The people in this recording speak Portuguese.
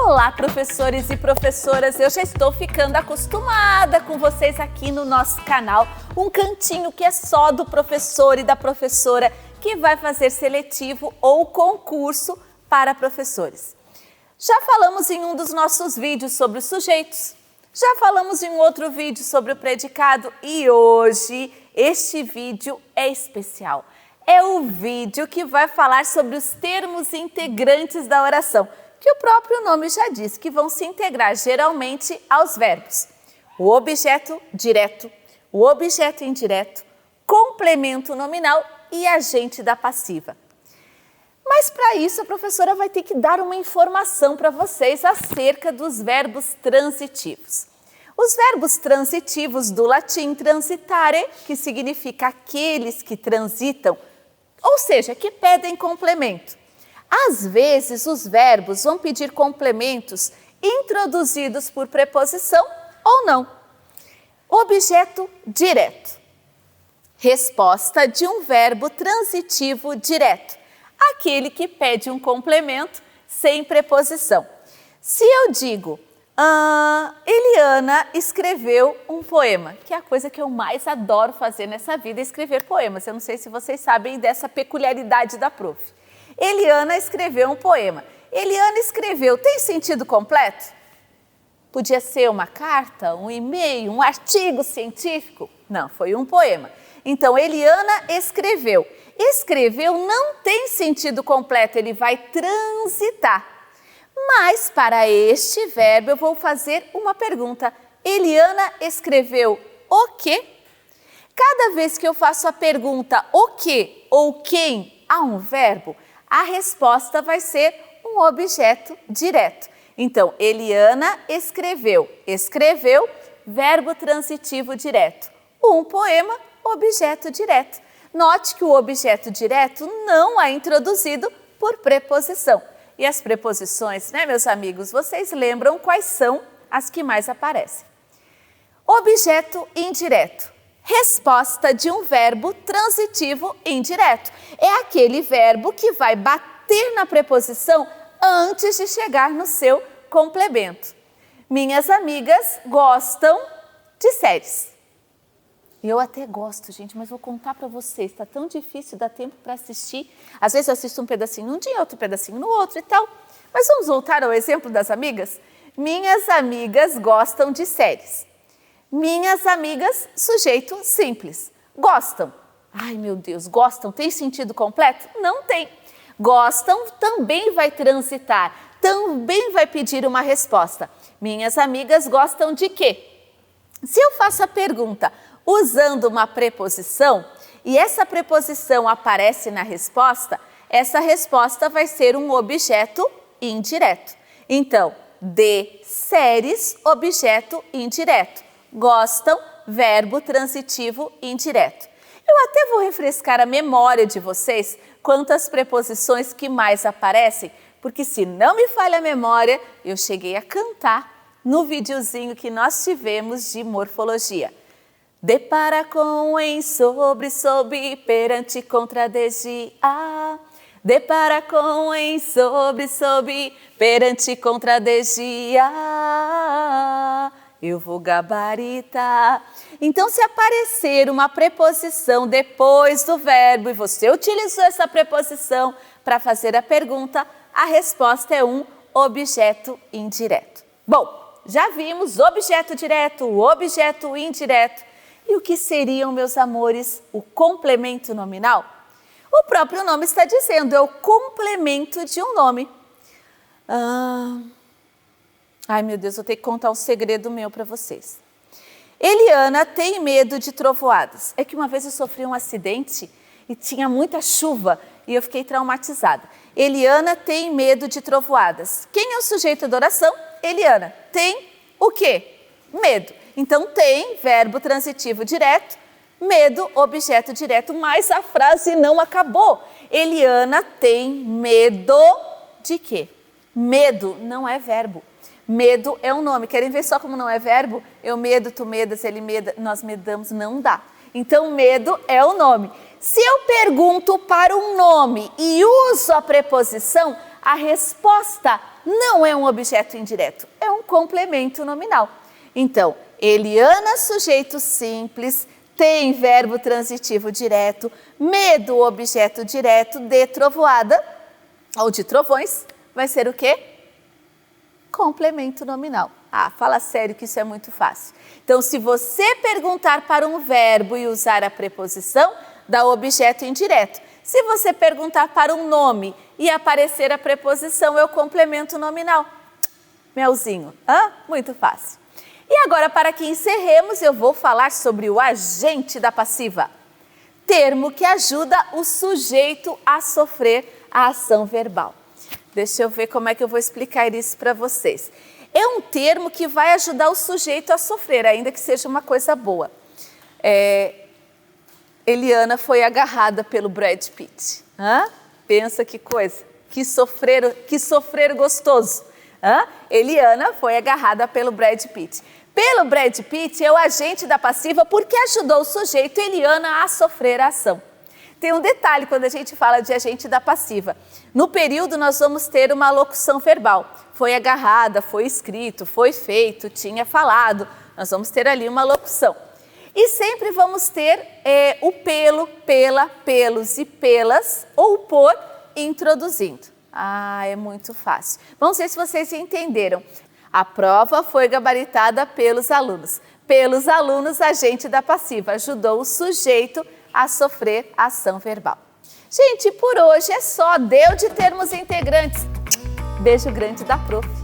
Olá, professores e professoras! Eu já estou ficando acostumada com vocês aqui no nosso canal. Um cantinho que é só do professor e da professora que vai fazer seletivo ou concurso para professores. Já falamos em um dos nossos vídeos sobre os sujeitos. Já falamos em um outro vídeo sobre o predicado e hoje este vídeo é especial. É o vídeo que vai falar sobre os termos integrantes da oração, que o próprio nome já diz, que vão se integrar geralmente aos verbos. O objeto direto, o objeto indireto, complemento nominal e agente da passiva. Mas para isso a professora vai ter que dar uma informação para vocês acerca dos verbos transitivos. Os verbos transitivos do latim transitare, que significa aqueles que transitam, ou seja, que pedem complemento. Às vezes, os verbos vão pedir complementos introduzidos por preposição ou não. Objeto direto. Resposta de um verbo transitivo direto. Aquele que pede um complemento sem preposição. Se eu digo, Eliana escreveu um poema, que é a coisa que eu mais adoro fazer nessa vida, é escrever poemas. Eu não sei se vocês sabem dessa peculiaridade da prof. Eliana escreveu um poema. Eliana escreveu, tem sentido completo? Podia ser uma carta, um e-mail, um artigo científico? Não, foi um poema. Então, Eliana escreveu. Escreveu não tem sentido completo, ele vai transitar. Mas, para este verbo, eu vou fazer uma pergunta. Eliana escreveu o quê? Cada vez que eu faço a pergunta o que ou quem a um verbo, a resposta vai ser um objeto direto. Então, Eliana escreveu. Escreveu, verbo transitivo direto. Um poema, objeto direto. Note que o objeto direto não é introduzido por preposição. E as preposições, né, meus amigos, vocês lembram quais são as que mais aparecem. Objeto indireto. Resposta de um verbo transitivo indireto. É aquele verbo que vai bater na preposição antes de chegar no seu complemento. Minhas amigas gostam de séries. Eu até gosto, gente, mas vou contar para vocês, está tão difícil dar tempo para assistir. Às vezes eu assisto um pedacinho num dia, outro pedacinho no outro e tal. Mas vamos voltar ao exemplo das amigas? Minhas amigas gostam de séries. Minhas amigas, sujeito simples. Gostam. Ai, meu Deus, gostam, tem sentido completo? Não tem. Gostam também vai transitar, também vai pedir uma resposta. Minhas amigas gostam de quê? Se eu faço a pergunta usando uma preposição e essa preposição aparece na resposta, essa resposta vai ser um objeto indireto. Então, de séries, objeto indireto. Gostam, verbo transitivo indireto. Eu até vou refrescar a memória de vocês quanto às preposições que mais aparecem, porque se não me falha a memória, eu cheguei a cantar no videozinho que nós tivemos de morfologia. Depara com, em, sobre, sob, perante, contra, desde, a. Depara com, em, sobre, sob, perante, contra, desde, a. Eu vou gabaritar. Então, se aparecer uma preposição depois do verbo e você utilizou essa preposição para fazer a pergunta, a resposta é um objeto indireto. Bom, já vimos objeto direto, objeto indireto. E o que seriam, meus amores, o complemento nominal? O próprio nome está dizendo, é o complemento de um nome. Ai, meu Deus, vou ter que contar um segredo meu para vocês. Eliana tem medo de trovoadas. É que uma vez eu sofri um acidente e tinha muita chuva e eu fiquei traumatizada. Eliana tem medo de trovoadas. Quem é o sujeito da oração? Eliana. Tem o quê? Medo. Então, tem verbo transitivo direto, medo, objeto direto, mas a frase não acabou. Eliana tem medo de quê? Medo não é verbo. Medo é um nome. Querem ver só como não é verbo? Eu medo, tu medas, ele meda, nós medamos, não dá. Então, medo é o nome. Se eu pergunto para um nome e uso a preposição, a resposta não é um objeto indireto, é um complemento nominal. Então, Eliana, sujeito simples, tem verbo transitivo direto, medo, objeto direto, de trovoada, ou de trovões, vai ser o quê? Complemento nominal. Ah, fala sério que isso é muito fácil. Então, se você perguntar para um verbo e usar a preposição, dá o objeto indireto. Se você perguntar para um nome e aparecer a preposição, é o complemento nominal. Melzinho, muito fácil. E agora, para que encerremos, eu vou falar sobre o agente da passiva. Termo que ajuda o sujeito a sofrer a ação verbal. Deixa eu ver como é que eu vou explicar isso para vocês. É um termo que vai ajudar o sujeito a sofrer, ainda que seja uma coisa boa. Eliana foi agarrada pelo Brad Pitt. Pensa que coisa, que sofrer gostoso. Eliana foi agarrada pelo Brad Pitt. Pelo Brad Pitt é o agente da passiva porque ajudou o sujeito Eliana a sofrer a ação. Tem um detalhe quando a gente fala de agente da passiva. No período nós vamos ter uma locução verbal. Foi agarrada, foi escrito, foi feito, tinha falado. Nós vamos ter ali uma locução. E sempre vamos ter o pelo, pela, pelos e pelas ou por introduzindo. É muito fácil. Vamos ver se vocês entenderam. A prova foi gabaritada pelos alunos. Pelos alunos, agente da passiva ajudou o sujeito a sofrer a ação verbal. Gente, por hoje é só. Deu de termos integrantes. Beijo grande da prof.